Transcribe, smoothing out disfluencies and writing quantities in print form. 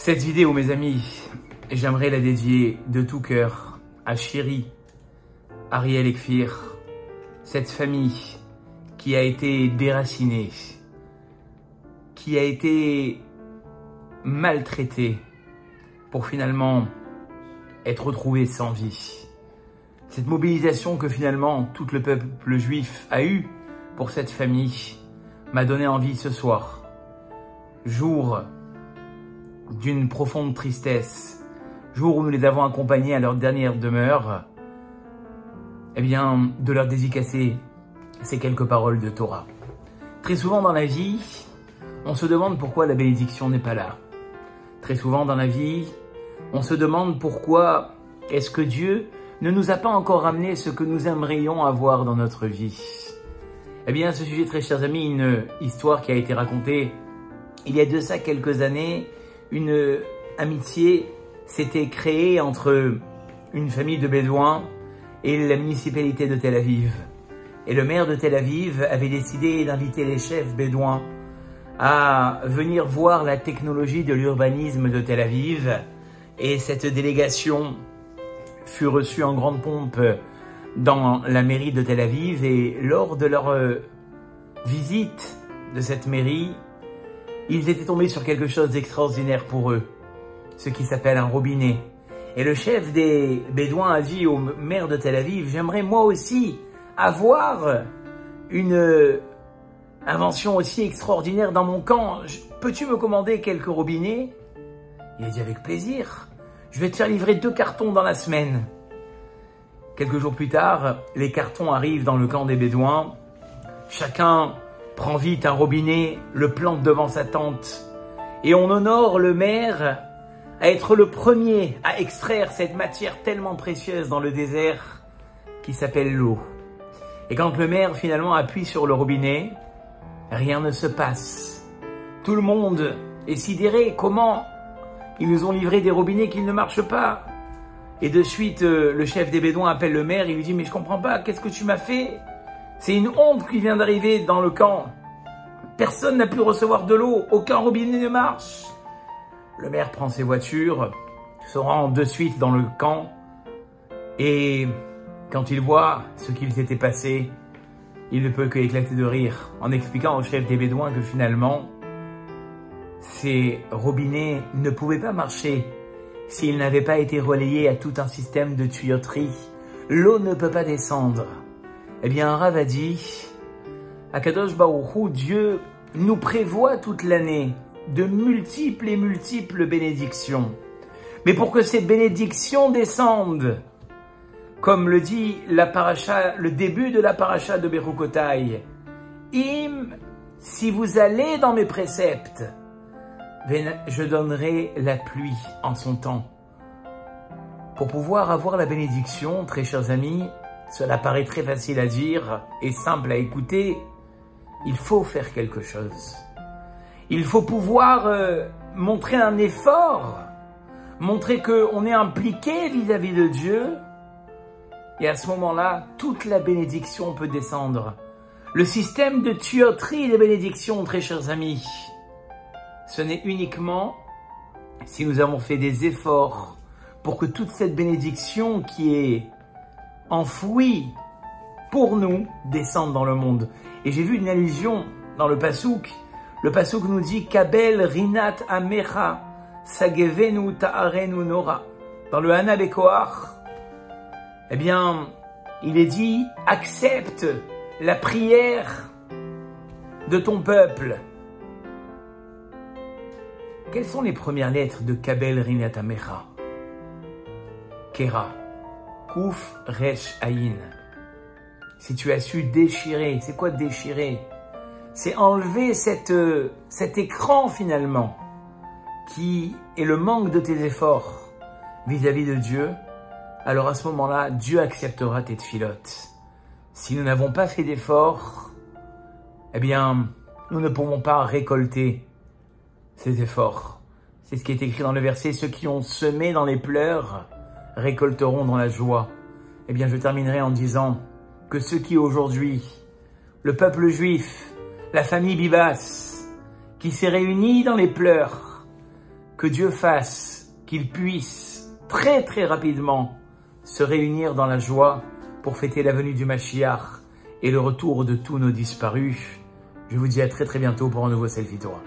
Cette vidéo, mes amis, j'aimerais la dédier de tout cœur à Chéri, Ariel et Kfir, cette famille qui a été déracinée, qui a été maltraitée pour finalement être retrouvée sans vie. Cette mobilisation que finalement tout le peuple juif a eue pour cette famille m'a donné envie ce soir, jour d'une profonde tristesse, jour où nous les avons accompagnés à leur dernière demeure, eh bien, de leur dédicacer ces quelques paroles de Torah. Très souvent dans la vie, on se demande pourquoi la bénédiction n'est pas là. Très souvent dans la vie, on se demande pourquoi est-ce que Dieu ne nous a pas encore amené ce que nous aimerions avoir dans notre vie. Eh bien, à ce sujet, très chers amis, une histoire qui a été racontée il y a de ça quelques années. Une amitié s'était créée entre une famille de Bédouins et la municipalité de Tel Aviv. Et le maire de Tel Aviv avait décidé d'inviter les chefs bédouins à venir voir la technologie de l'urbanisme de Tel Aviv. Et cette délégation fut reçue en grande pompe dans la mairie de Tel Aviv. Et lors de leur visite de cette mairie, ils étaient tombés sur quelque chose d'extraordinaire pour eux, ce qui s'appelle un robinet. Et le chef des Bédouins a dit au maire de Tel Aviv, « J'aimerais moi aussi avoir une invention aussi extraordinaire dans mon camp. Peux-tu me commander quelques robinets ?» Il a dit « Avec plaisir, je vais te faire livrer 2 cartons dans la semaine. » Quelques jours plus tard, les cartons arrivent dans le camp des Bédouins. Chacun prend vite un robinet, le plante devant sa tente. Et on honore le maire à être le premier à extraire cette matière tellement précieuse dans le désert qui s'appelle l'eau. Et quand le maire finalement appuie sur le robinet, rien ne se passe. Tout le monde est sidéré. Comment ils nous ont livré des robinets qui ne marchent pas? Et de suite, le chef des Bédouins appelle le maire et lui dit « Mais je comprends pas, qu'est-ce que tu m'as fait? C'est une honte qui vient d'arriver dans le camp. Personne n'a pu recevoir de l'eau, aucun robinet ne marche. » Le maire prend ses voitures, se rend de suite dans le camp et quand il voit ce qu'il s'était passé, il ne peut que éclater de rire en expliquant au chef des Bédouins que finalement, ces robinets ne pouvaient pas marcher s'ils n'avaient pas été relayés à tout un système de tuyauterie. L'eau ne peut pas descendre. Eh bien, un Rav a dit, Akadosh Baruch Hu, Dieu nous prévoit toute l'année de multiples et multiples bénédictions. Mais pour que ces bénédictions descendent, comme le dit la paracha, le début de la paracha de Bechukotai, si vous allez dans mes préceptes, je donnerai la pluie en son temps. Pour pouvoir avoir la bénédiction, très chers amis, cela paraît très facile à dire et simple à écouter, il faut faire quelque chose. Il faut pouvoir montrer un effort, montrer qu'on est impliqué vis-à-vis de Dieu. Et à ce moment-là, toute la bénédiction peut descendre. Le système de tuyauterie des bénédictions, très chers amis, ce n'est uniquement si nous avons fait des efforts pour que toute cette bénédiction qui est enfouie pour nous descende dans le monde. Et j'ai vu une allusion dans le Passouk. Le Passouk nous dit « Kabel rinat amecha sagevenu ta'arenu nora ». Dans le Hana Bekoach, eh bien, il est dit « Accepte la prière de ton peuple ». Quelles sont les premières lettres de Kabel rinat amecha? Kera. Kouf resh ayin. Si tu as su déchirer, c'est quoi déchirer? C'est enlever cet écran finalement, qui est le manque de tes efforts vis-à-vis de Dieu. Alors à ce moment-là, Dieu acceptera tes tfilotes. Si nous n'avons pas fait d'efforts, eh bien, nous ne pourrons pas récolter ces efforts. C'est ce qui est écrit dans le verset, ceux qui ont semé dans les pleurs récolteront dans la joie. Eh bien, je terminerai en disant que ceux qui aujourd'hui, le peuple juif, la famille Bibas, qui s'est réunie dans les pleurs, que Dieu fasse qu'ils puissent très très rapidement se réunir dans la joie pour fêter la venue du Mashiach et le retour de tous nos disparus. Je vous dis à très très bientôt pour un nouveau Selfie Torah.